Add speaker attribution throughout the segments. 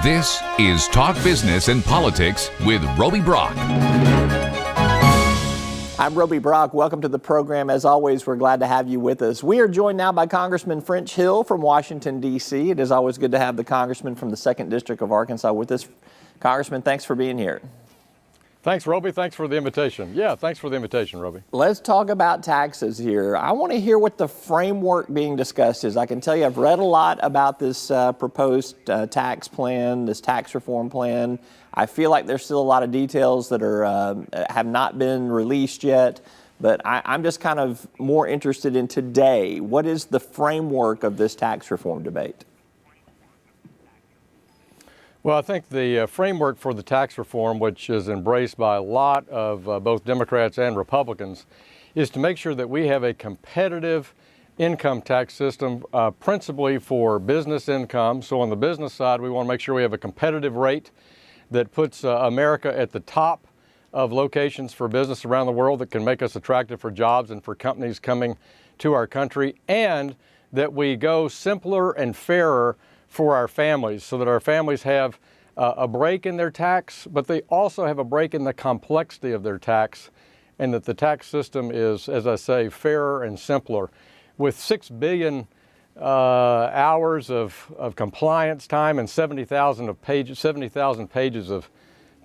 Speaker 1: This is Talk Business and Politics with Roby Brock.
Speaker 2: I'm Roby Brock. Welcome to the program. As always, we're glad to have you with us. We are joined now by Congressman French Hill from Washington, D.C. It is always good to have the congressman from the 2nd District of Arkansas with us. Congressman, thanks for being here.
Speaker 3: Thanks, Roby. Thanks for the invitation. Yeah, thanks for the invitation, Roby.
Speaker 2: Let's talk about taxes here. I want to hear what the framework being discussed is. I can tell you I've read a lot about this proposed tax plan, this tax reform plan. I feel like there's still a lot of details that are have not been released yet, but I'm just kind of more interested in today. What is the framework of this tax reform debate?
Speaker 3: Well, I think the framework for the tax reform, which is embraced by a lot of both Democrats and Republicans, is to make sure that we have a competitive income tax system, principally for business income. So on the business side, we want to make sure we have a competitive rate that puts America at the top of locations for business around the world that can make us attractive for jobs and for companies coming to our country, and that we go simpler and fairer for our families so that our families have a break in their tax, but they also have a break in the complexity of their tax, and that the tax system is, as I say, fairer and simpler. With 6 billion hours of compliance time and 70,000 pages of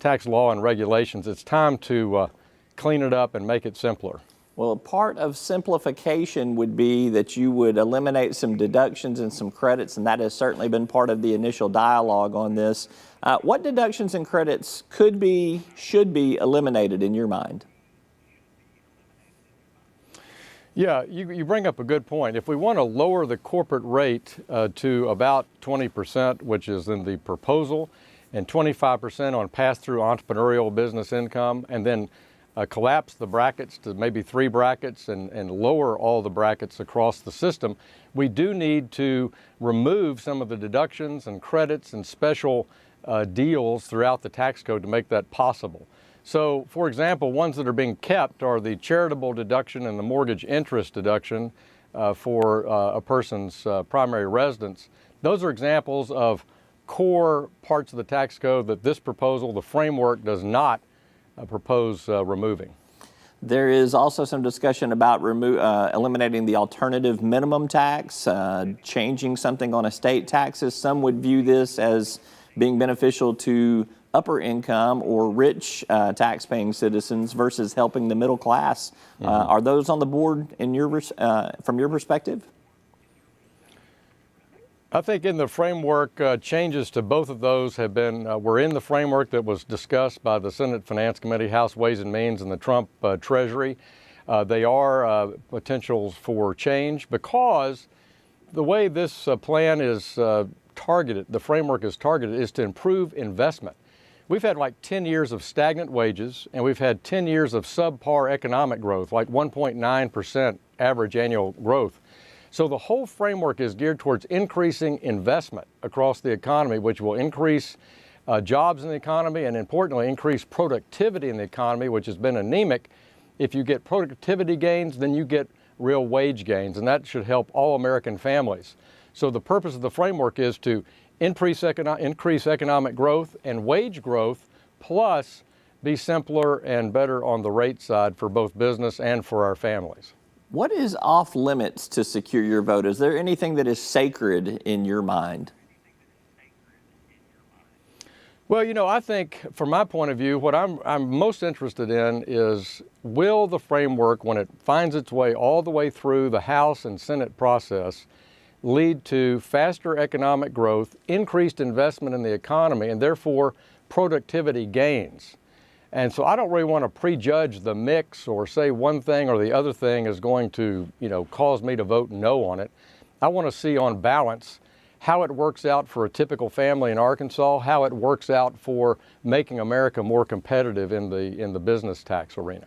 Speaker 3: tax law and regulations, it's time to clean it up and make it simpler.
Speaker 2: Well, part of simplification would be that you would eliminate some deductions and some credits, and that has certainly been part of the initial dialogue on this. What deductions and credits should be eliminated in your mind?
Speaker 3: Yeah, you bring up a good point. If we want to lower the corporate rate to about 20%, which is in the proposal, and 25% on pass-through entrepreneurial business income, and then collapse the brackets to maybe 3 brackets and lower all the brackets across the system, we do need to remove some of the deductions and credits and special deals throughout the tax code to make that possible. So, for example, ones that are being kept are the charitable deduction and the mortgage interest deduction for a person's primary residence. Those are examples of core parts of the tax code that this proposal, the framework, does not propose removing.
Speaker 2: There is also some discussion about eliminating the alternative minimum tax, changing something on estate taxes. Some would view this as being beneficial to upper income or rich tax-paying citizens versus helping the middle class. Are those on the board in from your perspective?
Speaker 3: I think in the framework, changes to both of those have been, were in the framework that was discussed by the Senate Finance Committee, House Ways and Means, and the Trump Treasury. They are potentials for change because the way this plan is targeted, the framework is targeted, is to improve investment. We've had like 10 years of stagnant wages, and we've had 10 years of subpar economic growth, like 1.9% average annual growth. So the whole framework is geared towards increasing investment across the economy, which will increase jobs in the economy and, importantly, increase productivity in the economy, which has been anemic. If you get productivity gains, then you get real wage gains, and that should help all American families. So the purpose of the framework is to increase economic growth and wage growth, plus be simpler and better on the rate side for both business and for our families.
Speaker 2: What is off limits to secure your vote? Is there anything that is sacred in your mind?
Speaker 3: Well, you know, I think from my point of view, what I'm most interested in is, will the framework, when it finds its way all the way through the House and Senate process, lead to faster economic growth, increased investment in the economy, and therefore productivity gains? And so I don't really want to prejudge the mix or say one thing or the other thing is going to, cause me to vote no on it. I want to see on balance how it works out for a typical family in Arkansas, how it works out for making America more competitive in the business tax arena.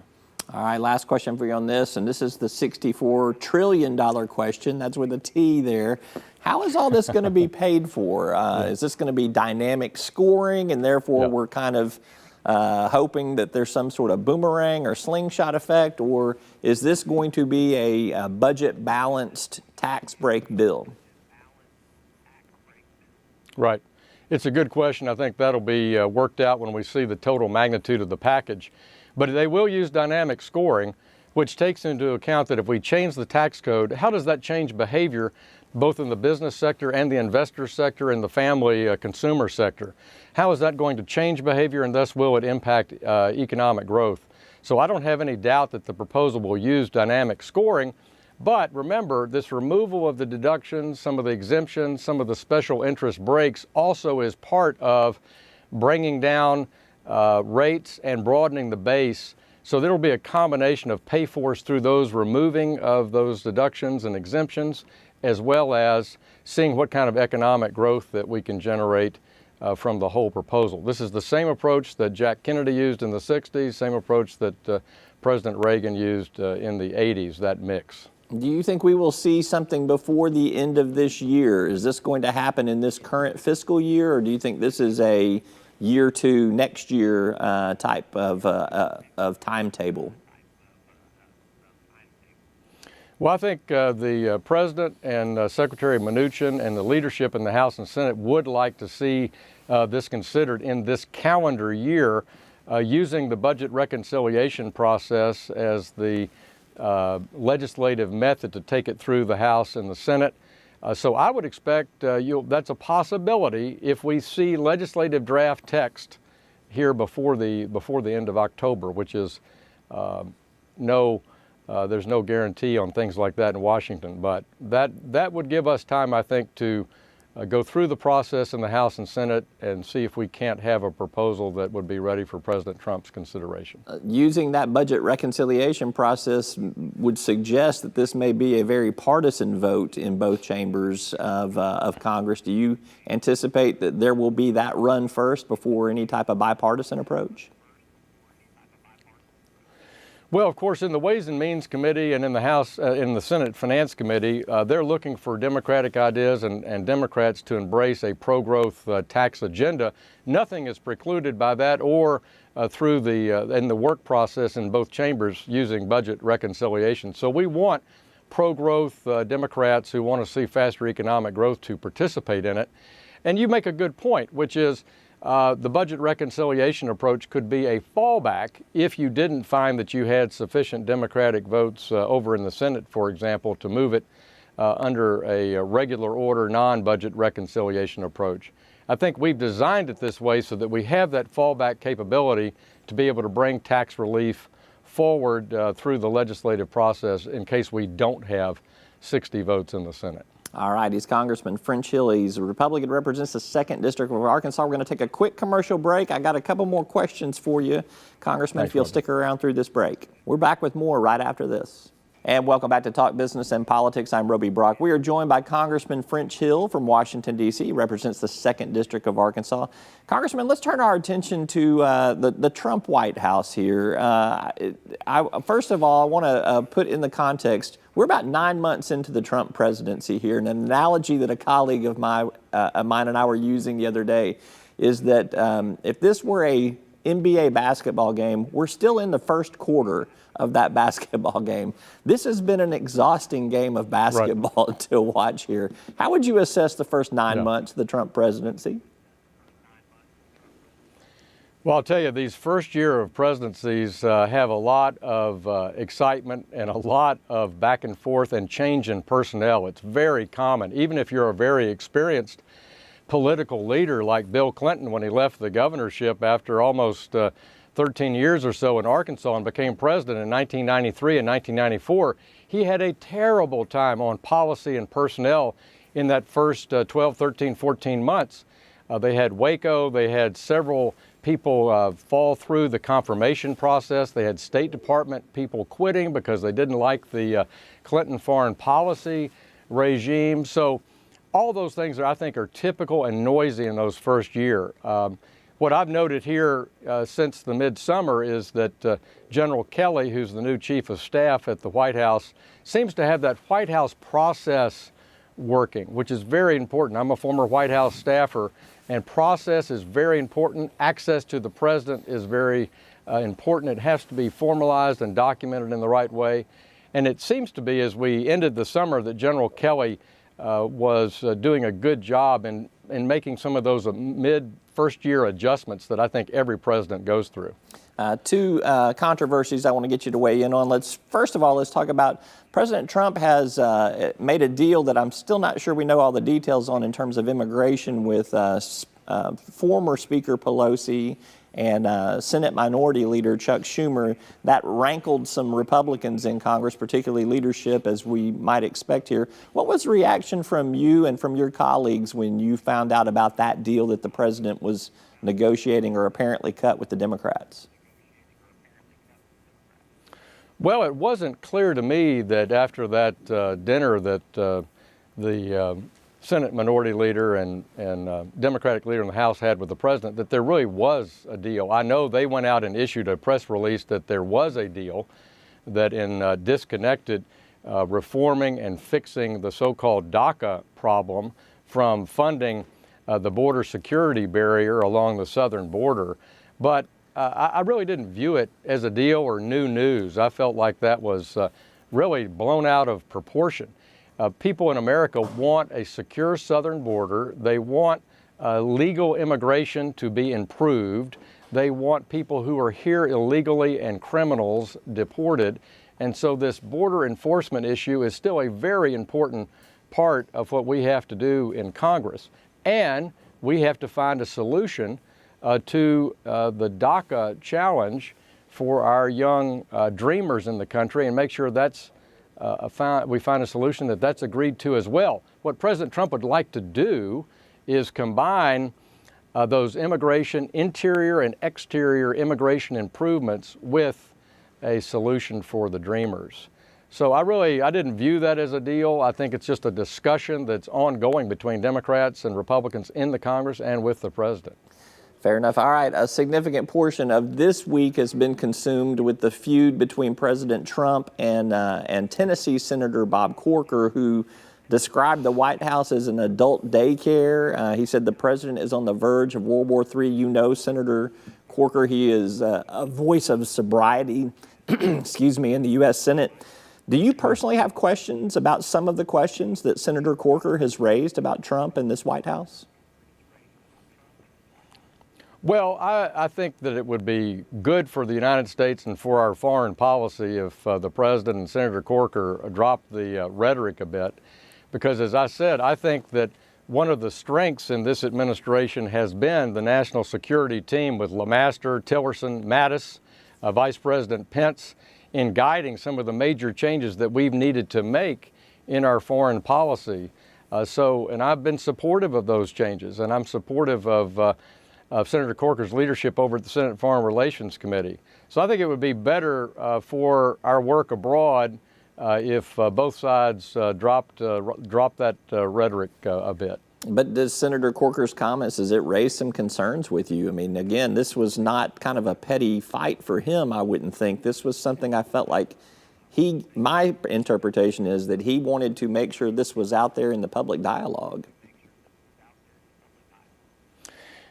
Speaker 2: All right, last question for you on this, and this is the $64 trillion question. That's with a T there. How is all this going to be paid for? Is this going to be dynamic scoring, and therefore we're kind of hoping that there's some sort of boomerang or slingshot effect, or is this going to be a budget-balanced tax break bill?
Speaker 3: Right. It's a good question. I think that'll be worked out when we see the total magnitude of the package. But they will use dynamic scoring, which takes into account that if we change the tax code, how does that change behavior both in the business sector and the investor sector and the family consumer sector? How is that going to change behavior, and thus will it impact economic growth? So I don't have any doubt that the proposal will use dynamic scoring. But remember, this removal of the deductions, some of the exemptions, some of the special interest breaks also is part of bringing down rates and broadening the base. So there will be a combination of pay-fors through those removing of those deductions and exemptions, as well as seeing what kind of economic growth that we can generate from the whole proposal. This is the same approach that Jack Kennedy used in the 60s, same approach that President Reagan used in the 80s, that mix.
Speaker 2: Do you think we will see something before the end of this year? Is this going to happen in this current fiscal year, or do you think this is a year to next year type of timetable?
Speaker 3: Well, I think the President and Secretary Mnuchin and the leadership in the House and Senate would like to see this considered in this calendar year, using the budget reconciliation process as the legislative method to take it through the House and the Senate. So I would expect that's a possibility if we see legislative draft text here before the end of October, which is there's no guarantee on things like that in Washington. But that would give us time, I think, to go through the process in the House and Senate and see if we can't have a proposal that would be ready for President Trump's consideration.
Speaker 2: Using that budget reconciliation process would suggest that this may be a very partisan vote in both chambers of Congress. Do you anticipate that there will be that run first before any type of bipartisan approach?
Speaker 3: Well, of course, in the Ways and Means Committee and in the House, in the Senate Finance Committee, they're looking for Democratic ideas and Democrats to embrace a pro-growth tax agenda. Nothing is precluded by that or through in the work process in both chambers using budget reconciliation. So we want pro-growth Democrats who want to see faster economic growth to participate in it. And you make a good point, which is the budget reconciliation approach could be a fallback if you didn't find that you had sufficient Democratic votes over in the Senate, for example, to move it under a regular order non-budget reconciliation approach. I think we've designed it this way so that we have that fallback capability to be able to bring tax relief forward through the legislative process in case we don't have 60 votes in the Senate.
Speaker 2: All right, he's Congressman French Hill. He's a Republican, represents the 2nd District of Arkansas. We're going to take a quick commercial break. I got a couple more questions for you, Congressman, if you'll stick around through this break. We're back with more right after this. And welcome back to Talk Business and Politics. I'm Roby Brock. We are joined by Congressman French Hill from Washington, D.C. He represents the 2nd District of Arkansas. Congressman, let's turn our attention to the Trump White House here. First of all, I want to put in the context, we're about 9 months into the Trump presidency here, and an analogy that a colleague of mine and I were using the other day is that if this were a NBA basketball game, we're still in the first quarter of that basketball game. This has been an exhausting game of basketball to watch here. How would you assess the first 9 months of the Trump presidency?
Speaker 3: Well, I'll tell you, these first year of presidencies have a lot of excitement and a lot of back and forth and change in personnel. It's very common, even if you're a very experienced political leader like Bill Clinton when he left the governorship after almost 13 years or so in Arkansas and became president in 1993 and 1994. He had a terrible time on policy and personnel in that first 12, 13, 14 months. They had Waco, they had several people fall through the confirmation process. They had State Department people quitting because they didn't like the Clinton foreign policy regime. So all those things I think are typical and noisy in those first year. What I've noted here since the midsummer is that General Kelly, who's the new chief of staff at the White House, seems to have that White House process working, which is very important. I'm a former White House staffer, and process is very important. Access to the president is very important. It has to be formalized and documented in the right way. And it seems to be, as we ended the summer, that General Kelly was doing a good job in in making some of those first year adjustments that I think every president goes through.
Speaker 2: Two controversies I want to get you to weigh in on. First of all, let's talk about President Trump has made a deal that I'm still not sure we know all the details on in terms of immigration with former Speaker Pelosi and Senate Minority Leader Chuck Schumer. That rankled some Republicans in Congress, particularly leadership, as we might expect here. What was the reaction from you and from your colleagues when you found out about that deal that the president was negotiating or apparently cut with the Democrats?
Speaker 3: Well, it wasn't clear to me that after that dinner that the Senate Minority Leader and Democratic Leader in the House had with the President that there really was a deal. I know they went out and issued a press release that there was a deal, that in disconnected reforming and fixing the so-called DACA problem from funding the border security barrier along the southern border. But I really didn't view it as a deal or new news. I felt like that was really blown out of proportion. People in America want a secure southern border. They want legal immigration to be improved. They want people who are here illegally and criminals deported. And so this border enforcement issue is still a very important part of what we have to do in Congress. And we have to find a solution to the DACA challenge for our young dreamers in the country and make sure that's we find a solution that's agreed to as well. What President Trump would like to do is combine those interior and exterior immigration improvements with a solution for the dreamers. So I didn't view that as a deal. I think it's just a discussion that's ongoing between Democrats and Republicans in the Congress and with the president.
Speaker 2: Fair enough. All right. A significant portion of this week has been consumed with the feud between President Trump and Tennessee Senator Bob Corker, who described the White House as an adult daycare. He said the president is on the verge of World War III. You know Senator Corker. He is a voice of sobriety, excuse me, in the U.S. Senate. Do you personally have questions about some of the questions that Senator Corker has raised about Trump and this White House?
Speaker 3: Well, I think that it would be good for the United States and for our foreign policy if the President and Senator Corker dropped the rhetoric a bit. Because as I said, I think that one of the strengths in this administration has been the national security team with LeMaster, Tillerson, Mattis, Vice President Pence, in guiding some of the major changes that we've needed to make in our foreign policy. And I've been supportive of those changes, and I'm supportive of Senator Corker's leadership over at the Senate Foreign Relations Committee. So I think it would be better for our work abroad if both sides dropped that rhetoric a bit.
Speaker 2: But does Senator Corker's comments, does it raise some concerns with you? I mean, again, this was not kind of a petty fight for him, I wouldn't think. This was something I felt like my interpretation is that he wanted to make sure this was out there in the public dialogue.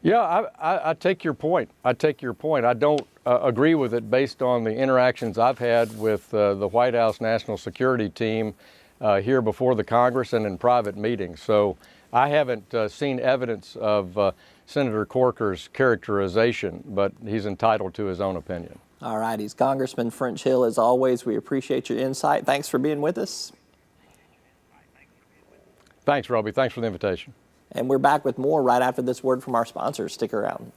Speaker 3: Yeah, I take your point. I don't agree with it based on the interactions I've had with the White House National Security team here before the Congress and in private meetings. So I haven't seen evidence of Senator Corker's characterization, but he's entitled to his own opinion.
Speaker 2: All right, he's Congressman French Hill. As always, we appreciate your insight. Thanks for being with us.
Speaker 3: Thanks, Roby. Thanks for the invitation.
Speaker 2: And we're back with more right after this word from our sponsors. Stick around.